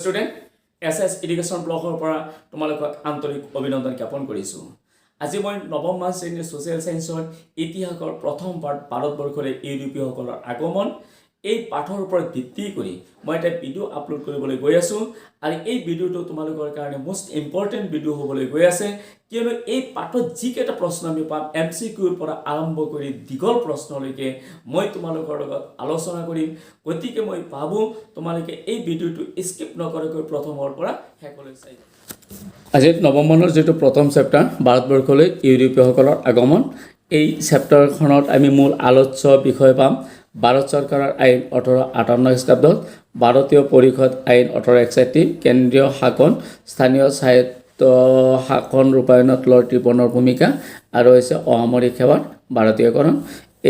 Student SS education ব্লকৰ পৰা তোমালোকক আন্তৰিক অভিনন্দন জ্ঞাপন কৰিছো। আজি মই নৱম মান শ্ৰেণীৰ সোশ্যাল সায়েন্সৰ ইতিহাসৰ প্ৰথম পাঠ ভাৰতবৰ্ষৰ ইউৰোপীয় সকলৰ আগমন এই পাঠৰ ওপৰত ভিত্তি কৰি মই এটা ভিডিও আপলোড কৰিবলৈ গৈ আছো আৰু এই ভিডিওটো তোমালোকৰ কাৰণে মোস্ট ইম্পৰ্টেন্ট ভিডিও হ'বলৈ গৈ আছে কিয়নো এই পাঠত যিকেইটা প্ৰশ্ন আমি পাম এমসিকিউৰ পৰা আৰম্ভ কৰি দীঘল প্ৰশ্নলৈকে মই তোমালোকৰ লগত আলোচনা কৰিম। গতিকে মই ভাবো তোমালোকে এই ভিডিওটো স্কিপ নকৰাকৈ প্ৰথমৰ পৰা শেষলৈ চাই আজি নৱম মানৰ যেটো প্ৰথম চেপ্টাৰ ভাৰতবৰ্ষলৈ ইউৰোপীয় সকলৰ আগমন এই চেপ্টাৰখনত আমি মূল আলোচ্য বিষয় পাম ভাৰত চৰকাৰৰ আইন 1858 খ্ৰীষ্টাব্দত ভাৰতীয় পৰিষদ আইন 1861 কেন্দ্ৰীয় শাসন স্থানীয় সাহিত্য শাসন ৰূপায়ণত লৰ্ড ৰিপনৰ ভূমিকা আৰু হৈছে অসামৰিক সেৱাৰ ভাৰতীয়কৰণ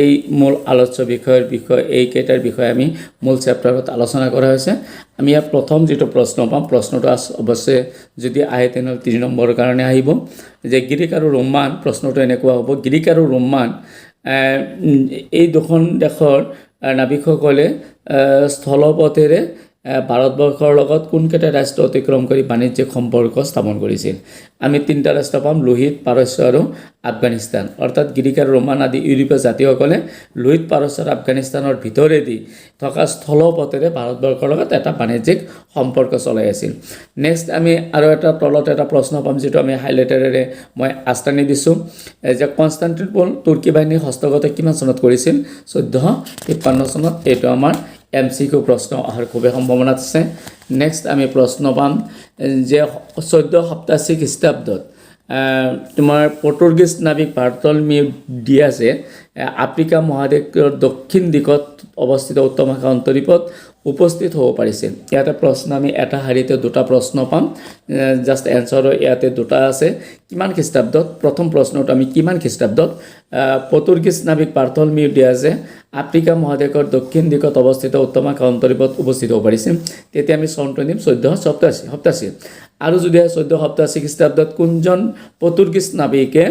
এই মূল আলোচ্য বিষয়ৰ বিষয় এই কেইটাৰ বিষয়ে আমি মূল চেপ্টাৰত আলোচনা কৰা হৈছে। আমি ইয়াত প্ৰথম যেটো প্ৰশ্ন পাম প্ৰশ্নটো অৱশ্যে যদি আহে তেনহলে 3 নম্বৰৰ কাৰণে আহিব যে গ্ৰীক আৰু ৰোমান প্ৰশ্নটো এনেকুৱা হ'ব গ্ৰীক আৰু ৰোমান এই দুখন দেশৰ নাবিকসকলে স্থলপথেৰে ভাৰতবৰ্ষৰ লগত কোনকেইটা ৰাষ্ট্ৰ অতিক্ৰম কৰি বাণিজ্যিক সম্পৰ্ক স্থাপন কৰিছিল। আমি তিনিটা ৰাষ্ট্ৰ পাম লোহিত পাৰস্য আৰু আফগানিস্তান অৰ্থাৎ গ্ৰীক আৰু ৰোমান আদি ইউৰোপীয় জাতিসকলে লোহিত পাৰস্য আৰু আফগানিস্তানৰ ভিতৰেদি থকা স্থলপথেৰে ভাৰতবৰ্ষৰ লগত এটা বাণিজ্যিক সম্পৰ্ক চলাই আছিল। নেক্সট আমি আৰু এটা তলত এটা প্ৰশ্ন পাম যেটো আমি হাইলাইটাৰেৰে মই আস্তানি দিছো যে কনষ্টান্টিনোপল তুৰ্কী বাহিনী হস্তগত কিমান চনত কৰিছিল 1453 চনত। এইটো আমাৰ এমসিকিউ প্ৰশ্ন অহাৰ খুবেই সম্ভাৱনা আছে। নেক্সট আমি প্ৰশ্ন পাম যে 1487 খ্ৰীষ্টাব্দত তোমাৰ পৰ্তুগীজ নাবিক বাৰ্টলমিউ ডিয়াজে আফ্ৰিকা মহাদেশৰ দক্ষিণ দিশত অৱস্থিত উত্তৰ মহাসাগৰ অন্তৰীপত উপস্থিত হ'ব পাৰিছিল। ইয়াতে প্ৰশ্ন আমি এটা হাৰিতে দুটা প্ৰশ্ন পাম জাস্ট এনসাৰ ইয়াতে দুটা আছে কিমান খ্ৰীষ্টাব্দত প্ৰথম প্ৰশ্নটো আমি কিমান খ্ৰীষ্টাব্দত পৰ্তুগীজ নাবিক বাৰ্টলমিউ ডিয়াজে আফ্ৰিকা মহাদেশৰ দক্ষিণ দিশত অৱস্থিত উত্তৰ মহাসাগৰ অন্তৰীপত উপস্থিত হ'ব পাৰিছিল তেতিয়া আমি চনটো দিম 1487 আৰু যদি 1487 খ্ৰীষ্টাব্দত কোনজন পৰ্তুগীজ নাবিকে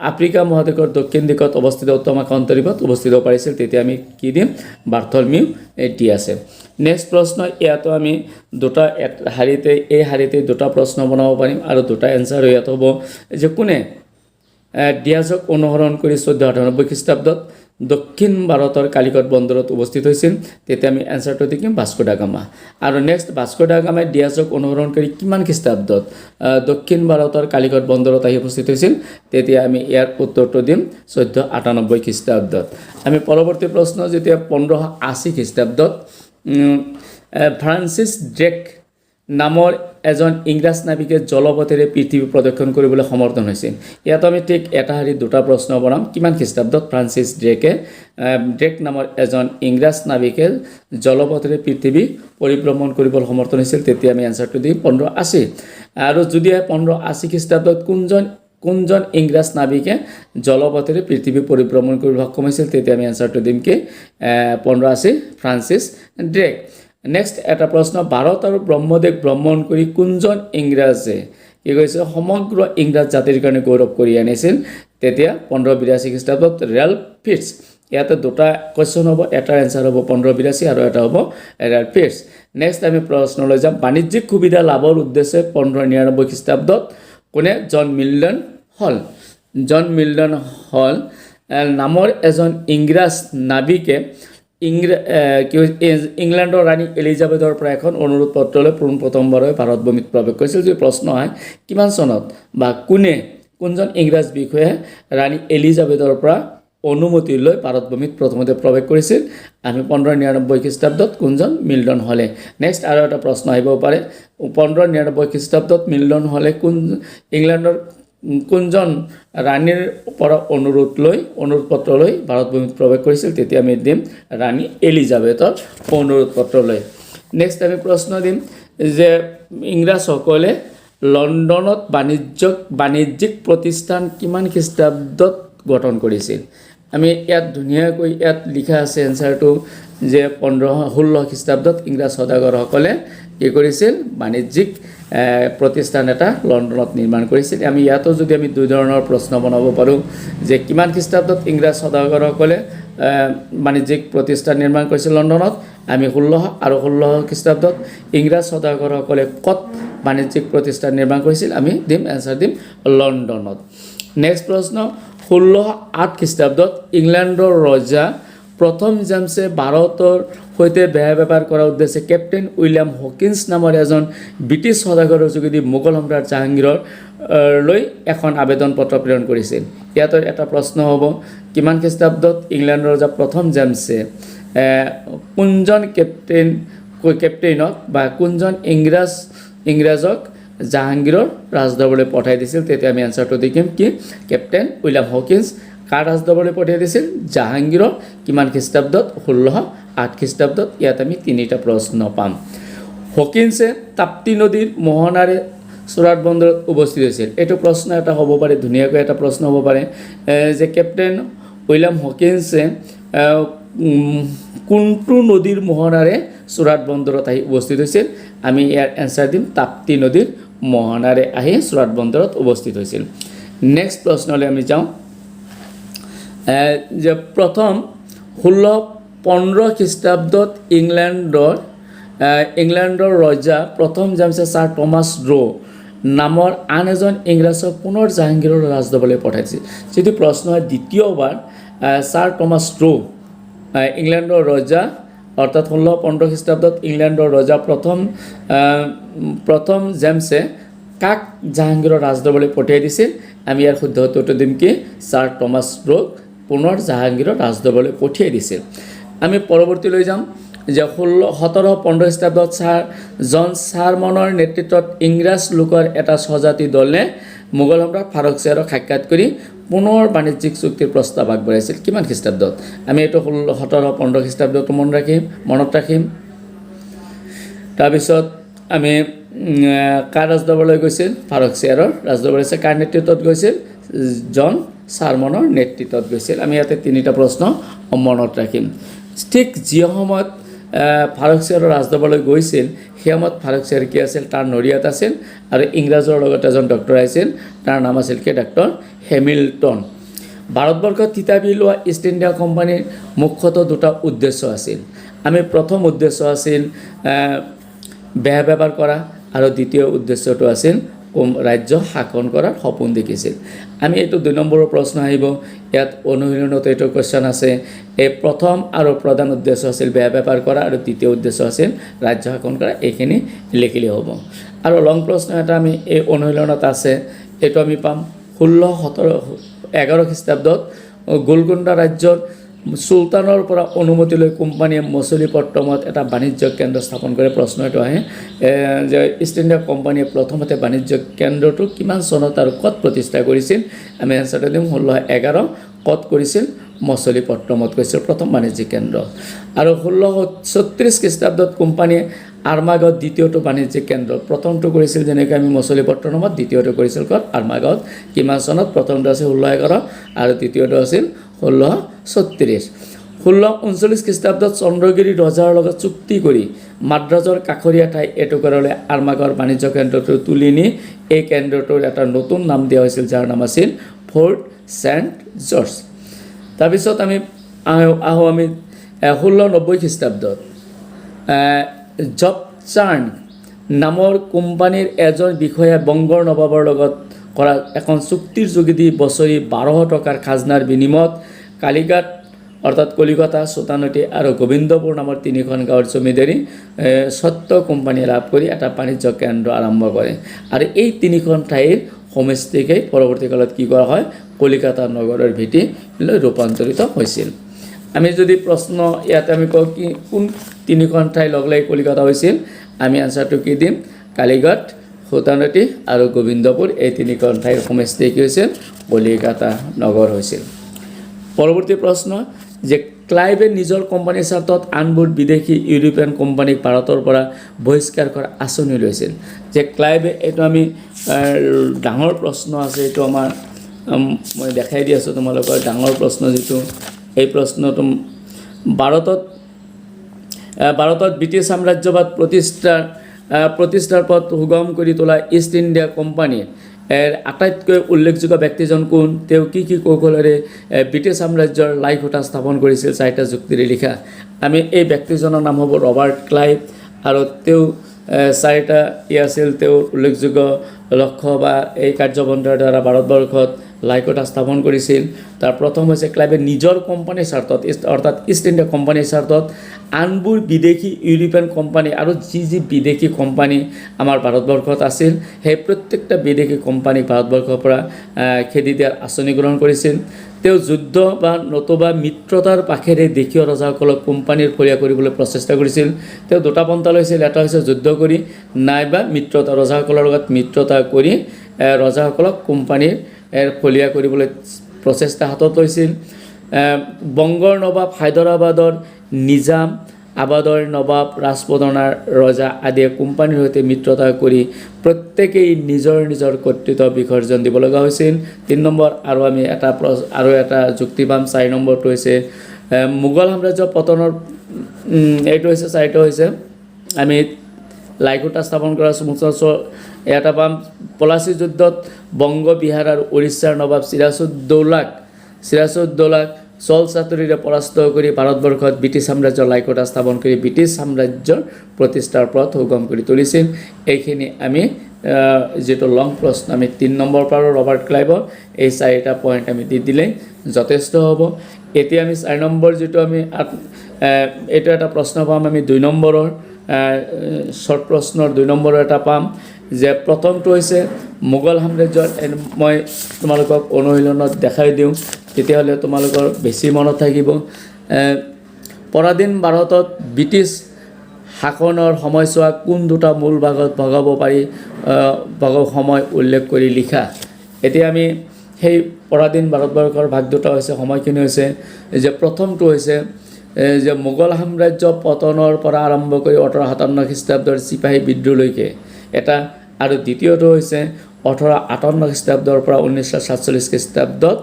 আফ্ৰিকা মহাদেশৰ দক্ষিণ দিশত অৱস্থিত উত্তৰ মহাসাগৰ অন্তৰীপত উপস্থিত হ'ব পাৰিছিল তেতিয়া আমি কি দিম বাৰ্টলমিউ ডিয়াজে। নেক্সট প্ৰশ্ন ইয়াতো আমি দুটা হাৰিতে এই হাৰিতে দুটা প্ৰশ্ন বনাব পাৰিম আৰু দুটা এনসাৰ ইয়াত হ'ব যে কোনে ডিয়াজক অনুসৰণ কৰি 1498 খ্ৰীষ্টাব্দত দক্ষিণ ভাৰতৰ কালিকট বন্দৰত উপস্থিত হৈছিল তেতিয়া আমি এনসাৰটো দিম ভাস্কো ডা গামা। আৰু নেক্সট ভাস্কো ডা গামাই ডিয়াজক অনুসৰণ কৰি কিমান খ্ৰীষ্টাব্দত দক্ষিণ ভাৰতৰ কালিকট বন্দৰত আহি উপস্থিত হৈছিল তেতিয়া আমি ইয়াৰ উত্তৰটো দিম 1498 খ্ৰীষ্টাব্দত। আমি পৰৱৰ্তী প্ৰশ্ন যেতিয়া 1580 খ্ৰীষ্টাব্দত ফ্ৰান্সিছ ড্ৰেক নামৰ এজন ইংৰাজ নাবিকে জলপথেৰে পৃথিৱী প্ৰদক্ষিণ কৰিবলৈ সমৰ্থন হৈছিল। ইয়াত আমি ঠিক এটা হাৰি দুটা প্ৰশ্ন বনাম কিমান খ্ৰীষ্টাব্দত ফ্ৰান্সিছ ড্ৰেক নামৰ এজন ইংৰাজ নাবিকে জলপথেৰে পৃথিৱী পৰিভ্ৰমণ কৰিবলৈ সমৰ্থন হৈছিল তেতিয়া আমি এনসাৰটো দিম 1580 আৰু যদি 1580 খ্ৰীষ্টাব্দত কোনজন ইংৰাজ নাবিকে জলপথেৰে পৃথিৱী পৰিভ্ৰমণ কৰিবলৈ সক্ষম হৈছিল তেতিয়া আমি এনসাৰটো দিম কি 1580 ফ্ৰান্সিছ ড্ৰেক। নেক্সট এটা প্ৰশ্ন ভাৰত আৰু ব্ৰহ্মদেশ ভ্ৰমণ কৰি কোনজন ইংৰাজে কি কৈছে সমগ্ৰ ইংৰাজ জাতিৰ কাৰণে গৌৰৱ কৰি আনিছিল তেতিয়া 1582 খ্ৰীষ্টাব্দত ৰেল্ফ ফিটছ। ইয়াতে দুটা কোৱেশ্চন হ'ব এটাৰ এনসাৰ হ'ব 1582 আৰু এটা হ'ব ৰেল্ফ ফিটছ। নেক্সট আমি প্ৰশ্নলৈ যাম বাণিজ্যিক সুবিধা লাভৰ উদ্দেশ্যে 1599 খ্ৰীষ্টাব্দত কোনে জন মিল্টন হল নামৰ এজন ইংৰাজ নাবিকে ইংলেণ্ডৰ ৰাণী এলিজাবেথৰ পৰা এখন অনুৰোধ পত্ৰলৈ প্ৰথমবাৰৰ ভাৰতভূমিত প্ৰৱেশ কৰিছিল। যদি প্ৰশ্ন হয় কিমান চনত বা কোনজন ইংৰাজ বিষয়ে ৰাণী এলিজাবেথৰ পৰা অনুমতি লৈ ভাৰতভূমিত প্ৰথমতে প্ৰৱেশ কৰিছিল আমি 1599 খ্ৰীষ্টাব্দত কোনজন মিল্টন হলে। নেক্সট আৰু এটা প্ৰশ্ন আহিব পাৰে 1599 খ্ৰীষ্টাব্দত মিল্টন হলে ইংলেণ্ডৰ কোনজন ৰাণীৰ পৰা অনুৰোধ পত্ৰ লৈ ভাৰতভূমিত প্ৰৱেশ কৰিছিল তেতিয়া আমি দিম ৰাণী এলিজাবেথৰ অনুৰোধ পত্ৰ লৈ। নেক্সট আমি প্ৰশ্ন দিম যে ইংৰাজসকলে লণ্ডনত বাণিজ্যিক প্ৰতিষ্ঠান কিমান খ্ৰীষ্টাব্দত গঠন কৰিছিল। আমি ইয়াত ধুনীয়াকৈ ইয়াত লিখা আছে এনসাৰটো যে 1516 খ্ৰীষ্টাব্দত ইংৰাজ সদাগৰসকলে কি কৰিছিল বাণিজ্যিক প্ৰতিষ্ঠান এটা লণ্ডনত নিৰ্মাণ কৰিছিল। আমি ইয়াতো যদি আমি দুই ধৰণৰ প্ৰশ্ন বনাব পাৰোঁ যে কিমান খ্ৰীষ্টাব্দত ইংৰাজ সদাগৰসকলে বাণিজ্যিক প্ৰতিষ্ঠান নিৰ্মাণ কৰিছিল লণ্ডনত আমি 1600 আৰু 1600 খ্ৰীষ্টাব্দত ইংৰাজ সদাগৰসকলে ক'ত বাণিজ্যিক প্ৰতিষ্ঠান নিৰ্মাণ কৰিছিল আমি দিম এনসাৰ দিম লণ্ডনত নেক্সট প্ৰশ্ন 1608 খ্ৰীষ্টাব্দত ইংলেণ্ডৰ ৰজা প্ৰথম জেমছে ভাৰতৰ সৈতে বেয়া বেপাৰ কৰাৰ উদ্দেশ্যে কেপ্টেইন উইলিয়াম হকিন্স নামৰ এজন ব্ৰিটিছ সদাগৰৰ যোগেদি মোগল সম্ৰাট জাহাংগীৰৰ লৈ এখন আবেদন পত্ৰ প্ৰেৰণ কৰিছিল ইয়াত এটা প্ৰশ্ন হ'ব কিমান খ্ৰীষ্টাব্দত ইংলেণ্ডৰ ৰজা প্ৰথম জেমছে কোনজন কেপ্টেইনক বা কোনজন ইংৰাজক জাহাংগীৰৰ ৰাজদৰবাৰলৈ পঠাই দিছিল তেতিয়া আমি এনসাৰটো দেখিম কি কেপ্টেইন উইলিয়াম হকিন্স কাৰ ৰাজদৰবাৰলৈ পঠাই দিছিল জাহাংগীৰৰ কিমান খ্ৰীষ্টাব্দত 1608 খ্ৰীষ্টাব্দত ইয়াত আমি তিনিটা প্ৰশ্ন পাম হকিন্সে তাপ্তি নদীৰ মোহনাৰে চুৰাট বন্দৰত উপস্থিত হৈছিল এইটো প্ৰশ্ন এটা হ'ব পাৰে ধুনীয়াকৈ এটা প্ৰশ্ন হ'ব পাৰে যে কেপ্টেইন উইলিয়াম হকিন্সে কোনটো নদীৰ মোহনাৰে চুৰাট বন্দৰত আহি উপস্থিত হৈছিল আমি ইয়াৰ এনসাৰ দিম তাপ্তি নদীৰ মোহনাৰে আহি চুৰাট বন্দৰত উপস্থিত হৈছিল নেক্সট প্ৰশ্নলৈ আমি যাওঁ যে প্ৰথম 1615 খ্ৰীষ্টাব্দত ইংলেণ্ডৰ ৰজা প্ৰথম জেমছে ছাৰ টমাছ ৰ নামৰ আন এজন ইংৰাজক পুনৰ জাহাংগীৰৰ ৰাজদৰবাৰলৈ পঠাইছিল যদি প্ৰশ্ন হয় দ্বিতীয়বাৰ ছাৰ টমাছ ৰ ইংলেণ্ডৰ ৰজা অৰ্থাৎ 1615 খ্ৰীষ্টাব্দত ইংলেণ্ডৰ ৰজা প্ৰথম জেমছে কাক জাহাংগীৰৰ ৰাজদৰবাৰলৈ পঠিয়াই দিছিল আমি ইয়াৰ শুদ্ধ উত্তৰটো দিম কি ছাৰ টমাছ ৰক পুনৰ জাহাংগীৰৰ ৰাজদৰবাৰলৈ পঠিয়াই দিছিল আমি পৰৱৰ্তীলৈ যাম যে 1715 খ্ৰীষ্টাব্দত ছাৰ জন চাৰমনৰ নেতৃত্বত ইংৰাজ লোকৰ এটা স্বজাতি দলে মোগল সম্ৰাট ফাৰুক শ্বাহক সাক্ষাৎ কৰি পুনৰ বাণিজ্যিক চুক্তিৰ প্ৰস্তাৱ আগবঢ়াইছিল কিমান খ্ৰীষ্টাব্দত আমি এইটো 1715 খ্ৰীষ্টাব্দটো মনত ৰাখিম তাৰপিছত আমি কাৰ ৰাজদৰবাৰলৈ গৈছিল ফাৰুক শ্বাহৰ ৰাজদৰবাৰলৈ কাৰ নেতৃত্বত গৈছিল জন চাৰমনৰ নেতৃত্বত গৈছিল আমি ইয়াতে তিনিটা প্ৰশ্ন মনত ৰাখিম ঠিক যি সময়ত ফাৰুক শ্বাহৰ ৰাজদৰবাৰলৈ গৈছিল সেই সময়ত ফাৰুক শ্বাহৰ কি আছিল তাৰ নৰিয়াত আছিল আৰু ইংৰাজৰ লগত এজন ডক্টৰ আছিল তাৰ নাম আছিল কি ডক্টৰ হেমিল্টন ভাৰতবৰ্ষত থিতাপি লোৱা ইষ্ট ইণ্ডিয়া কোম্পানীৰ মুখ্যতঃ দুটা উদ্দেশ্য আছিল আমি প্ৰথম উদ্দেশ্য আছিল বেয়া বেপাৰ কৰা আৰু দ্বিতীয় উদ্দেশ্যটো আছিল ৰাজ্য শাসন কৰাৰ সপোন দেখিছিল আমি এইটো 2 নম্বৰৰ প্ৰশ্ন আহিব ইয়াত অনুশীলনত এইটো কোৱেশ্চন আছে এই প্ৰথম আৰু প্ৰধান উদ্দেশ্য আছিল বেয়া বেপাৰ কৰা আৰু দ্বিতীয় উদ্দেশ্য আছিল ৰাজ্য শাসন কৰা এইখিনি লিখিলে হ'ব আৰু লং প্ৰশ্ন এটা আমি এই অনুশীলনত আছে এইটো আমি পাম 1611 খ্ৰীষ্টাব্দত গোলকুণ্ডা ৰাজ্যৰ সুলতানৰ পৰা অনুমতি লৈ কোম্পানীয়ে মছলিপট্টমত এটা বাণিজ্য কেন্দ্ৰ স্থাপন কৰে প্ৰশ্ন এইটো আহে যে ইষ্ট ইণ্ডিয়া কোম্পানীয়ে প্ৰথমতে বাণিজ্য কেন্দ্ৰটো কিমান চনত আৰু ক'ত প্ৰতিষ্ঠা কৰিছিল আমি এনসাৰটো দিম 1611 ক'ত কৰিছিল মছলিপট্টমত কৰিছিল প্ৰথম বাণিজ্যিক কেন্দ্ৰ আৰু 1636 খ্ৰীষ্টাব্দত কোম্পানীয়ে আৰমাগাঁৱত দ্বিতীয়টো বাণিজ্যিক কেন্দ্ৰ প্ৰথমটো কৰিছিল যেনেকৈ আমি মছলিপট্টমত দ্বিতীয়টো কৰিছিল ক'ত আৰমাগাঁৱত কিমান চনত প্ৰথমটো আছিল 1611 আৰু দ্বিতীয়টো আছিল 1636 1639 খ্ৰীষ্টাব্দত চন্দ্ৰগিৰি ৰজাৰ লগত চুক্তি কৰি মাদ্ৰাজৰ কাষৰীয়া ঠাই এটুকুৰালৈ আৰমাগাঁৱৰ বাণিজ্য কেন্দ্ৰটো তুলি নি এই কেন্দ্ৰটোৰ এটা নতুন নাম দিয়া হৈছিল যাৰ নাম আছিল ফৰ্ট ছেণ্ট জৰ্জ তাৰপিছত আমি আহোঁ আমি 1690 খ্ৰীষ্টাব্দত জবচাৰ্ণ নামৰ কোম্পানীৰ এজন বিষয়া বংগৰ নবাবৰ লগত কৰা এখন চুক্তিৰ যোগেদি বছৰি 1200 টকাৰ খাজনাৰ বিনিময়ত কালিঘাট অৰ্থাৎ কলিকতা চোতানটি আৰু গোবিন্দপুৰ নামৰ তিনিখন গাঁৱৰ জমিদাৰী সত্য কোম্পানীয়ে লাভ কৰি এটা বাণিজ্য কেন্দ্ৰ আৰম্ভ কৰে আৰু এই তিনিখন ঠাইৰ সমষ্টিকেই পৰৱৰ্তীকালত কি কৰা হয় কলিকতা নগৰৰ ভেটিলৈ ৰূপান্তৰিত হৈছিল আমি যদি প্ৰশ্ন ইয়াতে আমি কওঁ কি কোন তিনিখন ঠাই লগ লাগি কলিকতা হৈছিল আমি আনসাৰটো কি দিম কালিঘাট চোতানটি আৰু গোবিন্দপুৰ এই তিনিখন ঠাইৰ সমষ্টি কি হৈছিল কলিকতা নগৰ হৈছিল পৰৱৰ্তী প্ৰশ্ন যে ক্লাইভে নিজৰ কোম্পানীৰ স্বাৰ্থত আনবোৰ বিদেশী ইউৰোপিয়ান কোম্পানীক ভাৰতৰ পৰা বহিষ্কাৰ কৰা আঁচনি লৈছিল যে ক্লাইভে এইটো আমি ডাঙৰ প্ৰশ্ন আছে এইটো আমাৰ মই দেখাই দি আছোঁ তোমালোকৰ ডাঙৰ প্ৰশ্ন যিটো এই প্ৰশ্নটো ভাৰতত ব্ৰিটিছ সাম্ৰাজ্যবাদ প্ৰতিষ্ঠাৰ পথ সুগম কৰি তোলা ইষ্ট ইণ্ডিয়া কোম্পানীৰ আটাইতকৈ উল্লেখযোগ্য ব্যক্তিজন কোন তেওঁ কি কৌশলেৰে ব্ৰিটিছ সাম্ৰাজ্যৰ লাই খুঁটা স্থাপন কৰিছিল 4টা যুক্তিৰে লিখা আমি এই ব্যক্তিজনৰ নাম হ'ব ৰবাৰ্ট ক্লাইভ আৰু তেওঁ চাৰিটা আছিল তেওঁৰ উল্লেখযোগ্য লক্ষ্য বা এই কাৰ্যপন্থাৰ দ্বাৰা ভাৰতবৰ্ষত লাইকোটা স্থাপন কৰিছিল তাৰ প্ৰথম হৈছে ক্লাইভে নিজৰ কোম্পানীৰ স্বাৰ্থত অৰ্থাৎ ইষ্ট ইণ্ডিয়া কোম্পানীৰ স্বাৰ্থত আনবোৰ বিদেশী ইউৰোপিয়ান কোম্পানী আৰু যি বিদেশী কোম্পানী আমাৰ ভাৰতবৰ্ষত আছিল সেই প্ৰত্যেকটা বিদেশী কোম্পানীক ভাৰতবৰ্ষৰ পৰা খেদি দিয়াৰ আঁচনি গ্ৰহণ কৰিছিল তেওঁ যুদ্ধ বা নতুবা মিত্ৰতাৰ পাখেৰে দেশীয় ৰজাসকলক কোম্পানীৰ ফলীয়া কৰিবলৈ প্ৰচেষ্টা কৰিছিল তেওঁ দুটা পন্থা লৈছিল এটা হৈছে যুদ্ধ কৰি নাইবা মিত্ৰতা ৰজাসকলৰ লগত মিত্ৰতা কৰি ৰজাসকলক কোম্পানীৰ ফলীয়া কৰিবলৈ প্ৰচেষ্টা হাতত লৈছিল বংগৰ নবাব হায়দৰাবাদৰ নিজাম আবাদৰ নবাব ৰাজপুতনাৰ ৰজা আদিয়ে কোম্পানীৰ সৈতে মিত্ৰতা কৰি প্ৰত্যেকেই নিজৰ নিজৰ কৰ্তৃত্ব বিসৰ্জন দিব লগা হৈছিল ৩ নম্বৰ আৰু এটা যুক্তি পাম ৪ নম্বৰটো হৈছে মোগল সাম্ৰাজ্য পতনৰ এইটো হৈছে ৪টো হৈছে আমি লাইকোটা স্থাপন কৰা এটা পাম পলাচী যুদ্ধত বংগ বিহাৰ আৰু উৰিষ্যাৰ নবাব চিৰাজউদ্দৌলাক চল চাতুৰীৰে পৰাস্ত কৰি ভাৰতবৰ্ষত ব্ৰিটিছ সাম্ৰাজ্যৰ লাইকোটা স্থাপন কৰি ব্ৰিটিছ সাম্ৰাজ্যৰ প্ৰতিষ্ঠাৰ পথ সুগম কৰি তুলিছিল এইখিনি আমি যেটো লং প্ৰশ্ন আমি 3 নম্বৰ পাৰো ৰবাৰ্ট ক্লাইভৰ এই 4টা পইণ্ট আমি দি দিলে যথেষ্ট হ'ব এতিয়া আমি 4 নম্বৰ যেটো আমি এটা এটা প্ৰশ্ন পাম আমি 2 নম্বৰৰ শৰ্ট প্ৰশ্নৰ 2 নম্বৰৰ এটা পাম যে প্ৰথমটো হৈছে মোগল সাম্ৰাজ্যৰ মই তোমালোকক অনুশীলনত দেখাই দিওঁ তেতিয়াহ'লে তোমালোকৰ বেছি মনত থাকিব পৰাধীন ভাৰতত ব্ৰিটিছ শাসনৰ সময়ছোৱা কোন দুটা মূল ভাগত ভগাব পাৰি সময় উল্লেখ কৰি লিখা এতিয়া আমি সেই পৰাধীন ভাৰতবৰ্ষৰ ভাগ দুটা হৈছে সময়খিনি হৈছে যে প্ৰথমটো হৈছে যে মোগল সাম্ৰাজ্য পতনৰ পৰা আৰম্ভ কৰি 1857 খ্ৰীষ্টাব্দৰ চিপাহী বিদ্ৰোহলৈকে এটা আৰু দ্বিতীয়টো হৈছে 1858 খ্ৰীষ্টাব্দৰ পৰা 1947 খ্ৰীষ্টাব্দত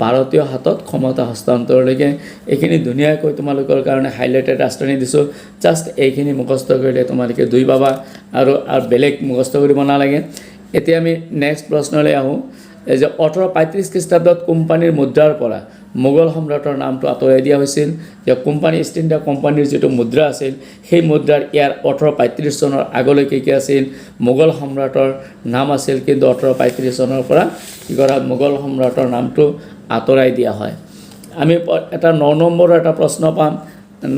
ভাৰতীয় হাতত ক্ষমতা হস্তান্তৰলৈকে এইখিনি ধুনীয়াকৈ তোমালোকৰ কাৰণে হাইলাইটেড ৰাষ্ট্ৰনী দিছোঁ জাষ্ট এইখিনি মুখস্থ কৰিলে তোমালোকে 2 পাবা আৰু বেলেগ মুখস্থ কৰিব নালাগে এতিয়া আমি নেক্সট প্ৰশ্নলৈ আহোঁ যে 1835 খ্ৰীষ্টাব্দত কোম্পানীৰ মুদ্ৰাৰ পৰা মোগল সম্ৰাটৰ নামটো আঁতৰাই দিয়া হৈছিল যে কোম্পানী ইষ্ট ইণ্ডিয়া কোম্পানীৰ যেটো মুদ্ৰা আছিল সেই মুদ্ৰাৰ ইয়াৰ 1835 চনৰ আগলৈকে কি আছিল মোগল সম্ৰাটৰ নাম আছিল কিন্তু 1835 চনৰ পৰা কি কৰা মোগল সম্ৰাটৰ নামটো আঁতৰাই দিয়া হয় আমি এটা 9 নম্বৰৰ এটা প্ৰশ্ন পাম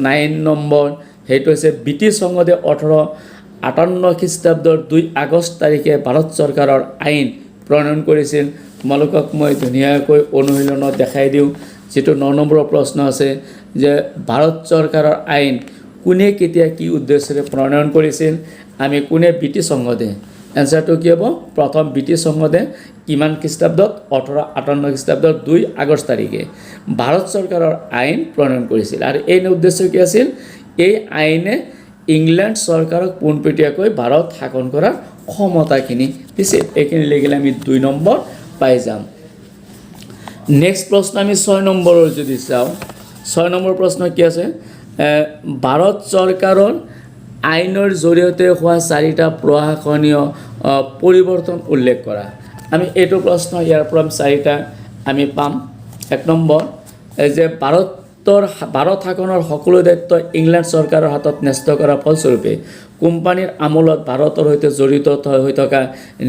9 নম্বৰ সেইটো হৈছে ব্ৰিটিছ সংসদে 1858 খ্ৰীষ্টাব্দৰ 2 আগষ্ট তাৰিখে ভাৰত চৰকাৰৰ আইন প্ৰণয়ন কৰিছিল তোমালোকক মই ধুনীয়াকৈ অনুশীলনত দেখাই দিওঁ যেটো 9 নম্বৰৰ প্ৰশ্ন আছে যে ভাৰত চৰকাৰৰ আইন কোনে কেতিয়া কি উদ্দেশ্যৰে প্ৰণয়ন কৰিছিল আমি কোনে ব্ৰিটিছ সংসদে এনসাৰটো কি হ'ব প্ৰথম ব্ৰিটিছ সংসদে কিমান খ্ৰীষ্টাব্দত 1858 খ্ৰীষ্টাব্দৰ 2 আগষ্ট তাৰিখে ভাৰত চৰকাৰৰ আইন প্ৰণয়ন কৰিছিল আৰু এই উদ্দেশ্য কি আছিল এই আইনে ইংলেণ্ড চৰকাৰক পোনপটীয়াকৈ ভাৰত শাসন কৰাৰ ক্ষমতাখিনি দিছিল এইখিনি লিখিলে আমি 2 নম্বৰ পাই যাম নেক্সট প্ৰশ্ন আমি 6 নম্বৰৰ যদি চাওঁ 6 নম্বৰ প্ৰশ্ন কি আছে ভাৰত চৰকাৰৰ আইনৰ জৰিয়তে হোৱা 4টা প্ৰশাসনীয় পৰিৱৰ্তন উল্লেখ কৰা আমি এইটো প্ৰশ্ন ইয়াৰ পৰা 4টা আমি পাম 1 নম্বৰ যে ভাৰত শাসনৰ সকলো দায়িত্ব ইংলেণ্ড চৰকাৰৰ হাতত ন্যস্ত কৰাৰ ফলস্বৰূপে কোম্পানীৰ আমোলত ভাৰতৰ সৈতে জড়িত হৈ থকা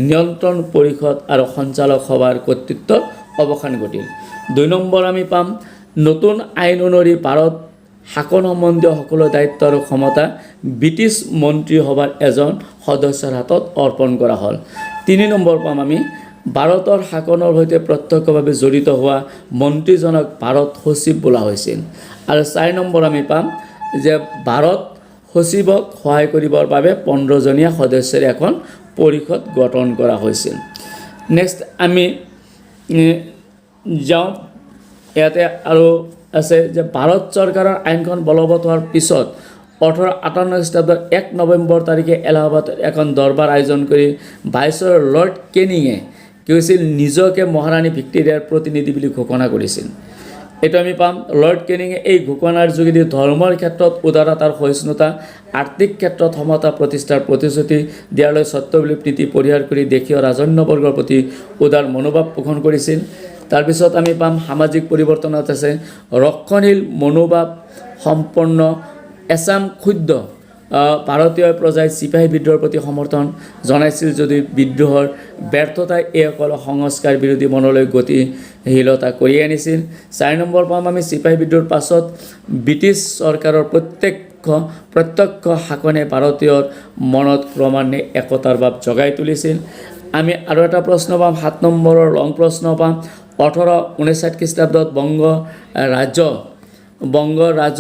নিয়ন্ত্ৰণ পৰিষদ আৰু সঞ্চালক সভাৰ কৰ্তৃত্বৰ অৱসান ঘটিল 2 নম্বৰ আমি পাম নতুন আইন অনুসৰি ভাৰত শাসন সম্বন্ধীয় সকলো দায়িত্ব আৰু ক্ষমতা ব্ৰিটিছ মন্ত্ৰী সভাৰ এজন সদস্যৰ হাতত অৰ্পণ কৰা হ'ল 3 নম্বৰ পাম আমি ভাৰতৰ শাসনৰ সৈতে প্ৰত্যক্ষভাৱে জড়িত হোৱা মন্ত্ৰীজনক ভাৰত সচিব বোলা হৈছিল আৰু 4 নম্বৰ আমি পাম যে ভাৰত সচিবক সহায় কৰিবৰ বাবে 15 জনীয়া সদস্যৰ এখন পৰিষদ গঠন কৰা হৈছিল নেক্সট আমি যাওঁ ইয়াতে আৰু আছে যে ভাৰত চৰকাৰৰ আইনখন বলবৎ হোৱাৰ পিছত 1858 খ্ৰীষ্টাব্দৰ 1 নৱেম্বৰ তাৰিখে এলাহাবাদত এখন দৰবাৰ আয়োজন কৰি ভাইচৰয় লৰ্ড কেনিঙে কি হৈছিল নিজকে মহাৰাণী ভিক্টোৰিয়াৰ প্ৰতিনিধি বুলি ঘোষণা কৰিছিল এইটো আমি পাম লৰ্ড কেনিঙে এই ঘোষণাৰ যোগেদি ধৰ্মৰ ক্ষেত্ৰত উদাৰতা আৰু সহিষ্ণুতা আৰ্থিক ক্ষেত্ৰত সমতা প্ৰতিষ্ঠাৰ প্ৰতিশ্ৰুতি দিয়ালৈ সত্যবিলোপ নীতি পৰিহাৰ কৰি দেশীয় ৰাজন্যবৰ্গৰ প্ৰতি উদাৰ মনোভাৱ পোষণ কৰিছিল তাৰপিছত আমি পাম সামাজিক পৰিৱৰ্তনত আছে ৰক্ষণশীল মনোভাৱ সম্পূৰ্ণ এছাম ক্ষুদ্ৰ ভাৰতীয় প্ৰজাই চিপাহী বিদ্ৰোহৰ প্ৰতি সমৰ্থন জনাইছিল যদিও বিদ্ৰোহৰ ব্যৰ্থতাই এইসকলক সংস্কাৰ বিৰোধী মনলৈ গতিশীলতা কঢ়িয়াই আনিছিল। 4 নম্বৰ পাম আমি চিপাহী বিদ্ৰোহৰ পাছত ব্ৰিটিছ চৰকাৰৰ প্ৰত্যক্ষ শাসনে ভাৰতীয়ৰ মনত ক্ৰমান্বয়ে একতাৰ ভাৱ জগাই তুলিছিল। আমি আৰু এটা প্ৰশ্ন পাম 7 নম্বৰৰ লং প্ৰশ্ন পাম 1859 খ্ৰীষ্টাব্দত বংগ ৰাজ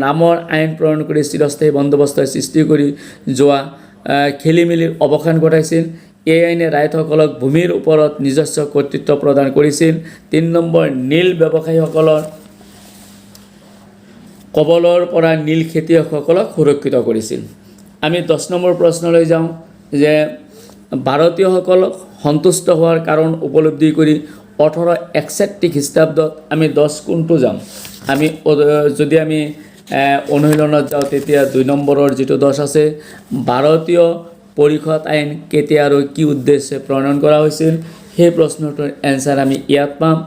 নামৰ আইন প্ৰণয়ন কৰি চিৰস্থায়ী বন্দোবস্তৰ সৃষ্টি কৰি যোৱা খেলিমেলিৰ অৱসান ঘটাইছিল। এই আইনে ৰাইজসকলক ভূমিৰ ওপৰত নিজস্ব কৰ্তৃত্ব প্ৰদান কৰিছিল। 3 নম্বৰ নীল ব্যৱসায়ীসকলৰ কবলৰ পৰা নীল খেতিয়কসকলক সুৰক্ষিত কৰিছিল। আমি 10 নম্বৰ প্ৰশ্নলৈ যাওঁ যে ভাৰতীয়সকলক সন্তুষ্ট হোৱাৰ কাৰণ উপলব্ধি কৰি 1861 খ্ৰীষ্টাব্দত আমি 10 কোনটো যাম আমি যদি আমি অনুশীলনত যাওঁ তেতিয়া 2 নম্বৰৰ যিটো 10 আছে ভাৰতীয় পৰিষদ আইন কেতিয়া আৰু কি উদ্দেশ্যে প্ৰণয়ন কৰা হৈছিল সেই প্ৰশ্নটোৰ এনসাৰ আমি ইয়াত পাম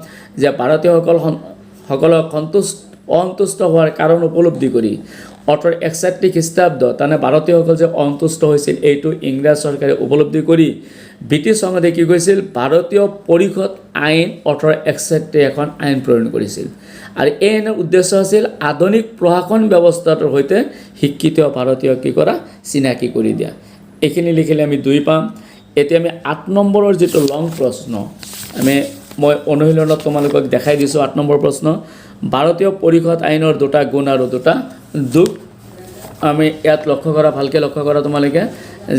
যে ভাৰতীয়সকলক অসন্তুষ্ট হোৱাৰ কাৰণ উপলব্ধি কৰি 1861 খ্ৰীষ্টাব্দত মানে ভাৰতীয়সকল যে অসন্তুষ্ট হৈছিল এইটো ইংৰাজ চৰকাৰে উপলব্ধি কৰি ব্ৰিটিছ সংসদে কি কৰিছিল ভাৰতীয় পৰিষদ আইন 1861 এখন আইন প্ৰণয়ন কৰিছিল। আৰু এই আইনৰ উদ্দেশ্য আছিল আধুনিক প্ৰশাসন ব্যৱস্থাটোৰ সৈতে শিক্ষিত ভাৰতীয় কি কৰা চিনাকি কৰি দিয়া। এইখিনি লিখিলে আমি 2 পাম। এতিয়া আমি 8 নম্বৰৰ যিটো লং প্ৰশ্ন মই অনুশীলনত তোমালোকক দেখাই দিছোঁ 8 নম্বৰ প্ৰশ্ন ভাৰতীয় পৰিষদ আইনৰ 2টা গুণ আৰু 2টা দুখ আমি ইয়াত লক্ষ্য কৰা ভালকৈ লক্ষ্য কৰা তোমালোকে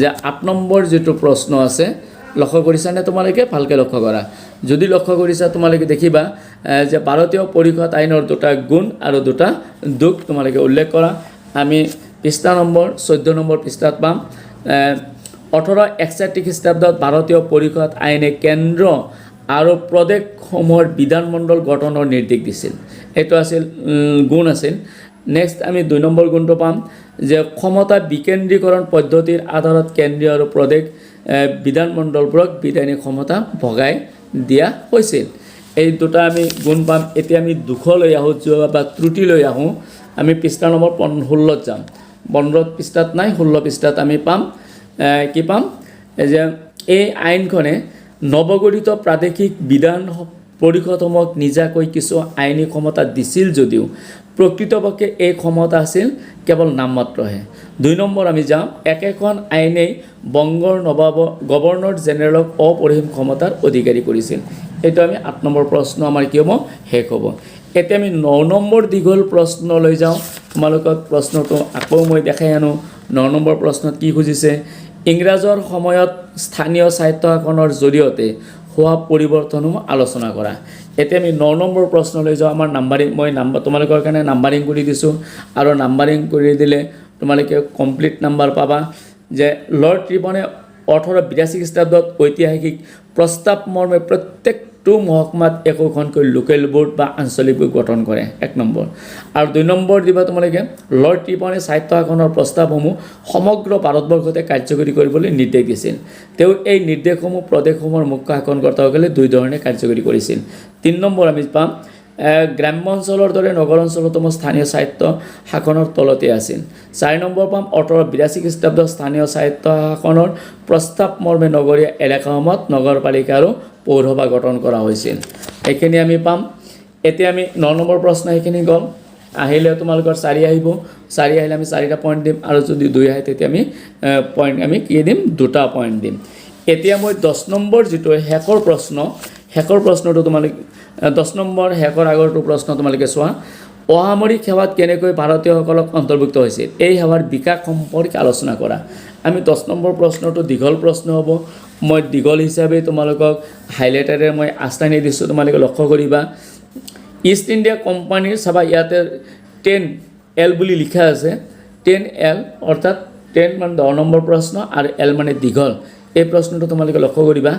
যে 8 নম্বৰ যিটো প্ৰশ্ন আছে লক্ষ্য কৰিছানে তোমালোকে ভালকৈ লক্ষ্য কৰা যদি লক্ষ্য কৰিছা তোমালোকে দেখিবা যে ভাৰতীয় পৰিষদ আইনৰ 2টা গুণ আৰু 2টা দুখ তোমালোকে উল্লেখ কৰা। আমি পৃষ্ঠা নম্বৰ 14 নম্বৰ পৃষ্ঠাত পাম 1861 খ্ৰীষ্টাব্দত ভাৰতীয় পৰিষদ আইনে কেন্দ্ৰ আৰু প্ৰদেশসমূহৰ বিধানমণ্ডল গঠনৰ নিৰ্দেশ দিছিল। এইটো আছিল গুণ আছিল। নেক্সট আমি 2 নম্বৰ গুণটো পাম যে ক্ষমতা বিকেন্দ্ৰীকৰণ পদ্ধতিৰ আধাৰত কেন্দ্ৰীয় আৰু প্ৰদেশ বিধানমণ্ডলবোৰক বিধানিক ক্ষমতা ভগাই দিয়া হৈছিল। এই 2টা আমি গুণ পাম। এতিয়া আমি দুখলৈ আহোঁ বা ত্ৰুটিলৈ আহোঁ আমি পৃষ্ঠা নম্বৰ 16 যাম 15 পৃষ্ঠাত নাই 16 পৃষ্ঠাত আমি পাম কি পাম যে এই আইনখনে নৱগঠিত প্ৰাদেশিক বিধান পৰিষদসমূহক নিজাকৈ কিছু আইনী ক্ষমতা দিছিল যদিও প্ৰকৃতপক্ষে এই ক্ষমতা আছিল কেৱল নামমাত্ৰহে। 2 নম্বৰ আমি যাম একেখন আইনেই বংগৰ গভৰ্ণৰ জেনেৰেলক অপৰিসীম ক্ষমতাৰ অধিকাৰী কৰিছিল। এইটো আমি 8 নম্বৰ প্ৰশ্ন আমাৰ কি হ'ব শেষ হ'ব। এতিয়া আমি 9 নম্বৰ দীঘল প্ৰশ্নলৈ যাওঁ তোমালোকক প্ৰশ্নটো আকৌ মই দেখাই আনো 9 নম্বৰ প্ৰশ্নত কি খুজিছে ইংৰাজৰ সময়ত স্থানীয় সাহিত্য শাসনৰ জৰিয়তে হোৱা পৰিৱৰ্তনসমূহ আলোচনা কৰা। এতিয়া আমি 9 নম্বৰ প্ৰশ্নলৈ যাওঁ আমাৰ নাম্বাৰিং মই তোমালোকৰ কাৰণে নাম্বাৰিং কৰি দিছোঁ আৰু নাম্বাৰিং কৰি দিলে তোমালোকে কমপ্লিট নাম্বাৰ পাবা যে লৰ্ড ৰিপনে 1882 খ্ৰীষ্টাব্দত ঐতিহাসিক প্ৰস্তাৱ মৰ্মে প্ৰত্যেকটো মহকুমাত একোখনকৈ লোকেল বোৰ্ড বা আঞ্চলিক বোৰ্ড গঠন কৰে 1 নম্বৰ। আৰু 2 নম্বৰ দিবা তোমালোকে লৰ্ড ৰিপনে সাহিত্য শাসনৰ প্ৰস্তাৱসমূহ সমগ্ৰ ভাৰতবৰ্ষতে কাৰ্যকৰী কৰিবলৈ নিৰ্দেশ দিছিল। তেওঁ এই নিৰ্দেশসমূহ প্ৰদেশসমূহৰ মুখ্য শাসনকৰ্তাসকলে 2 ধৰণে কাৰ্যকৰী কৰিছিল। 3 নম্বৰ আমি পাম গ্ৰাম্য অঞ্চলৰ দৰে নগৰ অঞ্চলতো স্থানীয় সাহিত্য শাসনৰ তলতে আছিল। 4 নম্বৰ পাম 1882 খ্ৰীষ্টাব্দত স্থানীয় সাহিত্য শাসনৰ প্ৰস্তাৱ মৰ্মে নগৰীয়া এলেকাসমূহত নগৰপালিকা আৰু পৌৰসভা গঠন কৰা হৈছিল। এইখিনি আমি পাম। এতিয়া আমি 9 নম্বৰ প্ৰশ্ন এইখিনি গ'ল আহিলে তোমালোকৰ 4 আহিব 4 আহিলে আমি 4টা পইণ্ট দিম আৰু যদি 2 আহে তেতিয়া আমি পইণ্ট আমি কি দিম 2টা পইণ্ট দিম। এতিয়া মই 10 নম্বৰ যিটো শেষৰ প্ৰশ্নটো তোমালোকে 10 নম্বৰ শেষৰ আগৰটো প্ৰশ্ন তোমালোকে চোৱা অসামৰিক সেৱাত কেনেকৈ ভাৰতীয়সকলক অন্তৰ্ভুক্ত হৈছিল এই সেৱাৰ বিকাশ সম্পৰ্কে আলোচনা কৰা। আমি 10 নম্বৰ প্ৰশ্নটো দীঘল প্ৰশ্ন হ'ব মই দীঘল হিচাপে তোমালোকক হাইলাইটাৰে মই আস্থানি দিছোঁ তোমালোকে লক্ষ্য কৰিবা ইষ্ট ইণ্ডিয়া কোম্পানীৰ চাবা ইয়াতে 10L বুলি লিখা আছে 10L অৰ্থাৎ 10 মানে 10 নম্বৰ প্ৰশ্ন আৰু L মানে দীঘল এই প্ৰশ্নটো তোমালোকে লক্ষ্য কৰিবা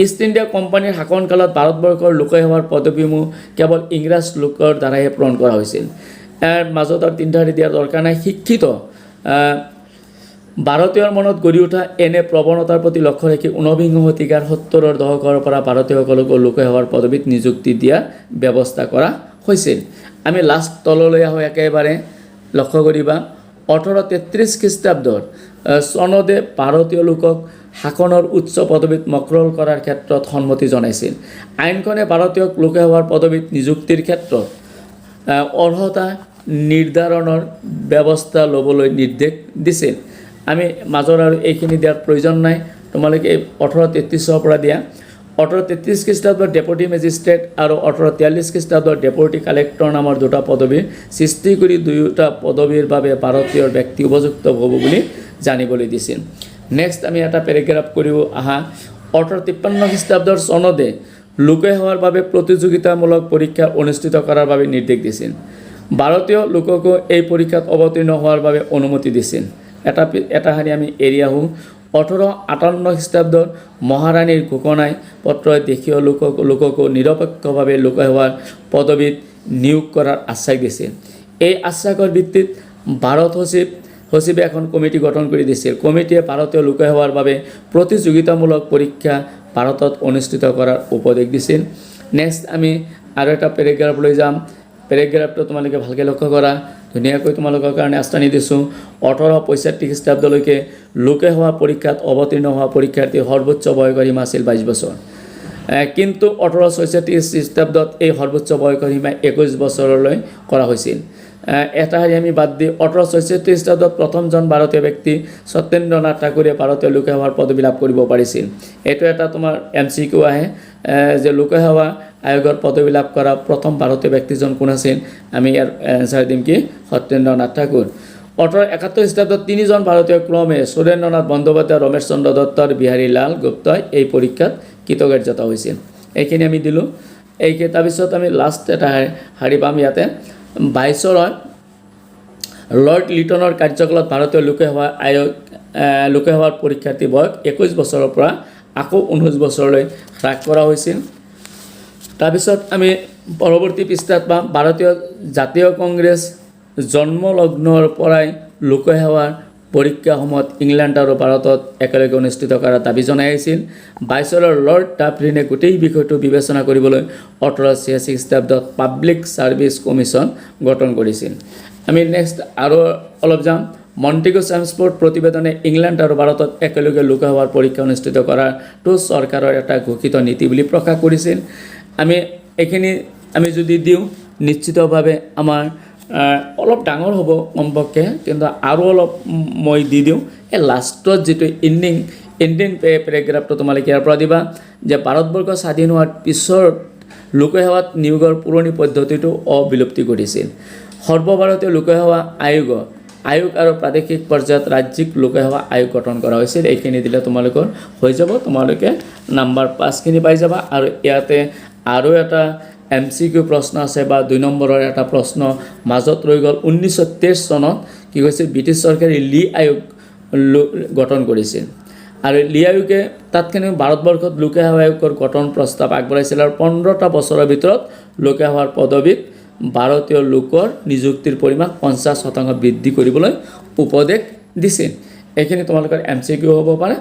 ইষ্ট ইণ্ডিয়া কোম্পানীৰ শাসনকালত ভাৰতবৰ্ষৰ লোকসেৱাৰ পদবীসমূহ কেৱল ইংৰাজ লোকৰ দ্বাৰাহে প্ৰণয়ন কৰা হৈছিল। ইয়াৰ মাজত আৰু 3টা দিয়াৰ দৰকাৰ নাই শিক্ষিত ভাৰতীয়ৰ মনত গঢ়ি উঠা এনে প্ৰৱণতাৰ প্ৰতি লক্ষ্য ৰাখি 19বিংশ শতিকাৰ 70ৰ দশকৰ পৰা ভাৰতীয়সকলক লোকসেৱাৰ পদবীত নিযুক্তি দিয়াৰ ব্যৱস্থা কৰা হৈছিল। আমি লাষ্ট তললৈ আহোঁ একেবাৰে লক্ষ্য কৰিবা 1833 খ্ৰীষ্টাব্দৰ চনদে ভাৰতীয় লোকক শাসনৰ উচ্চ পদবীত মকৰল কৰাৰ ক্ষেত্ৰত সন্মতি জনাইছিল আইনখনে ভাৰতীয় লোকসেৱাৰ পদবীত নিযুক্তিৰ ক্ষেত্ৰত অৰ্হতা নিৰ্ধাৰণৰ ব্যৱস্থা ল'বলৈ নিৰ্দেশ দিছিল আমি মাজৰ আৰু এইখিনি দিয়াৰ প্ৰয়োজন নাই তোমালোকে 1833 পৰা দিয়া 1833 খ্ৰীষ্টাব্দৰ ডেপুটি মেজিষ্ট্ৰেট আৰু 1843 খ্ৰীষ্টাব্দৰ ডেপুটি কালেক্টৰ নামৰ দুটা পদবীৰ সৃষ্টি কৰি দুয়োটা পদবীৰ বাবে ভাৰতীয় ব্যক্তি উপযুক্ত হ'ব বুলি জানিবলৈ দিছিল নেক্সট আমি এটা পেৰাগ্ৰাফ কৰিব আহা 1853 খ্ৰীষ্টাব্দৰ চনদে লোকসেৱাৰ বাবে প্ৰতিযোগিতামূলক পৰীক্ষা অনুষ্ঠিত কৰাৰ বাবে নিৰ্দেশ দিছিল ভাৰতীয় লোককো এই পৰীক্ষাত অৱতীৰ্ণ হোৱাৰ বাবে অনুমতি দিছিল এটা হাৰি আমি এৰি আহোঁ 1858 খ্ৰীষ্টাব্দৰ মহাৰাণীৰ ঘোষণাই পত্ৰই দেশীয় লোককো নিৰপেক্ষভাৱে লোকসেৱাৰ পদবীত নিয়োগ কৰাৰ আশ্বাস দিছিল এই আশ্বাসৰ ভিত্তিত ভাৰত সচিবে এখন কমিটি গঠন কৰি দিছিল কমিটিয়ে ভাৰতীয় লোকসেৱাৰ বাবে প্ৰতিযোগিতামূলক পৰীক্ষা ভাৰতত অনুষ্ঠিত কৰাৰ উপদেশ দিছিল নেক্সট আমি আৰু এটা পেৰাগ্ৰাফ লৈ যাম পেৰাগ্ৰাফটো তোমালোকে ভালকৈ লক্ষ্য কৰা ধুনীয়াকৈ তোমালোকৰ কাৰণে আস্থানি দিছোঁ 1865 খ্ৰীষ্টাব্দলৈকে লোকসেৱা পৰীক্ষাত অৱতীৰ্ণ হোৱা পৰীক্ষাৰ্থীৰ সৰ্বোচ্চ বয়সসীমা আছিল 22 বছৰ কিন্তু 1866 খ্ৰীষ্টাব্দত এই সৰ্বোচ্চ বয়সসীমা 21 বছৰলৈ কৰা হৈছিল এটা হাৰি আমি বাদ দি 1866 খ্ৰীষ্টাব্দত প্ৰথমজন ভাৰতীয় ব্যক্তি সত্যেন্দ্ৰনাথ ঠাকুৰে ভাৰতীয় লোকসেৱাৰ পদবী লাভ কৰিব পাৰিছিল এইটো এটা তোমাৰ MCQ আহে যে লোকসেৱা আয়োগৰ পদবী লাভ কৰা প্ৰথম ভাৰতীয় ব্যক্তিজন কোন আছিল আমি ইয়াৰ এনসাৰ দিম কি সত্যেন্দ্ৰনাথ ঠাকুৰ 1871 খ্ৰীষ্টাব্দত তিনিজন ভাৰতীয় ক্ৰমে সুৰেন্দ্ৰনাথ বন্দ্যোপাধ্যায় ৰমেশ চন্দ্ৰ দত্ত আৰু বিহাৰী লাল গুপ্তাই এই পৰীক্ষাত কৃতকাৰ্যতা হৈছিল এইখিনি আমি দিলোঁ তাৰপিছত আমি লাষ্ট এটা হাৰি পাম ইয়াতে 22 লৰ্ড লিটনৰ কাৰ্যকালত ভাৰতীয় লোকসেৱাৰ পৰীক্ষাৰ্থী বয়স 21 বছৰৰ পৰা আকৌ 19 বছৰলৈ হ্ৰাস কৰা হৈছিল তাৰপিছত আমি পৰৱৰ্তী পৃষ্ঠাত পাম ভাৰতীয় জাতীয় কংগ্ৰেছ জন্মলগ্নৰ পৰাই লোকসেৱাৰ পৰীক্ষাসমূহত ইংলেণ্ড আৰু ভাৰতত একেলগে অনুষ্ঠিত কৰাৰ দাবী জনাই আছিল 22 লৰ্ড ডাফৰিনে গোটেই বিষয়টো বিবেচনা কৰিবলৈ 1886 খ্ৰীষ্টাব্দত পাব্লিক ছাৰ্ভিচ কমিশ্যন গঠন কৰিছিল আমি নেক্সট আৰু অলপ যাম মণ্টেগু ট্ৰান্সপোৰ্ট প্ৰতিবেদনে ইংলেণ্ড আৰু ভাৰতত একেলগে লোকসেৱাৰ পৰীক্ষা অনুষ্ঠিত কৰাটো চৰকাৰৰ এটা ঘোষিত নীতি বুলি প্ৰকাশ কৰিছিল আমি এইখিনি আমি যদি দিওঁ নিশ্চিতভাৱে আমাৰ অলপ ডাঙৰ হ'ব কমপক্ষে কিন্তু আৰু অলপ মই দি দিওঁ এই লাষ্টত যেটো ইণ্ডিং পেৰাগ্ৰাফটো তোমালোকে ইয়াৰ পৰা দিবা যে ভাৰতবৰ্ষ স্বাধীন হোৱাৰ পিছৰ লোকসেৱাত নিয়োগৰ পুৰণি পদ্ধতিটো অবিলুপ্তি কৰিছিল সৰ্বভাৰতীয় লোকসেৱা আয়োগ আৰু প্ৰাদেশিক পৰ্যায়ত ৰাজ্যিক লোকসেৱা আয়োগ গঠন কৰা হৈছিল এইখিনি দিলে তোমালোকৰ হৈ যাব তোমালোকে নাম্বাৰ 5 খিনি পাই যাবা আৰু ইয়াতে আৰু এটা MCQ প্ৰশ্ন আছে বা 2 নম্বৰৰ এটা প্ৰশ্ন মাজত ৰৈ গ'ল 1923 চনত কি কৈছিল ব্ৰিটিছ চৰকাৰে লি আয়োগ গঠন কৰিছিল আৰু লি আয়োগে তাৎক্ষণিক ভাৰতবৰ্ষত লোকসেৱা আয়োগৰ গঠন প্ৰস্তাৱ আগবঢ়াইছিল আৰু 15টা বছৰৰ ভিতৰত লোকসেৱাৰ পদবীত ভাৰতীয় লোকৰ নিযুক্তিৰ পৰিমাণ 50% বৃদ্ধি কৰিবলৈ উপদেশ দিছিল এইখিনি তোমালোকৰ MCQ হ'ব পাৰে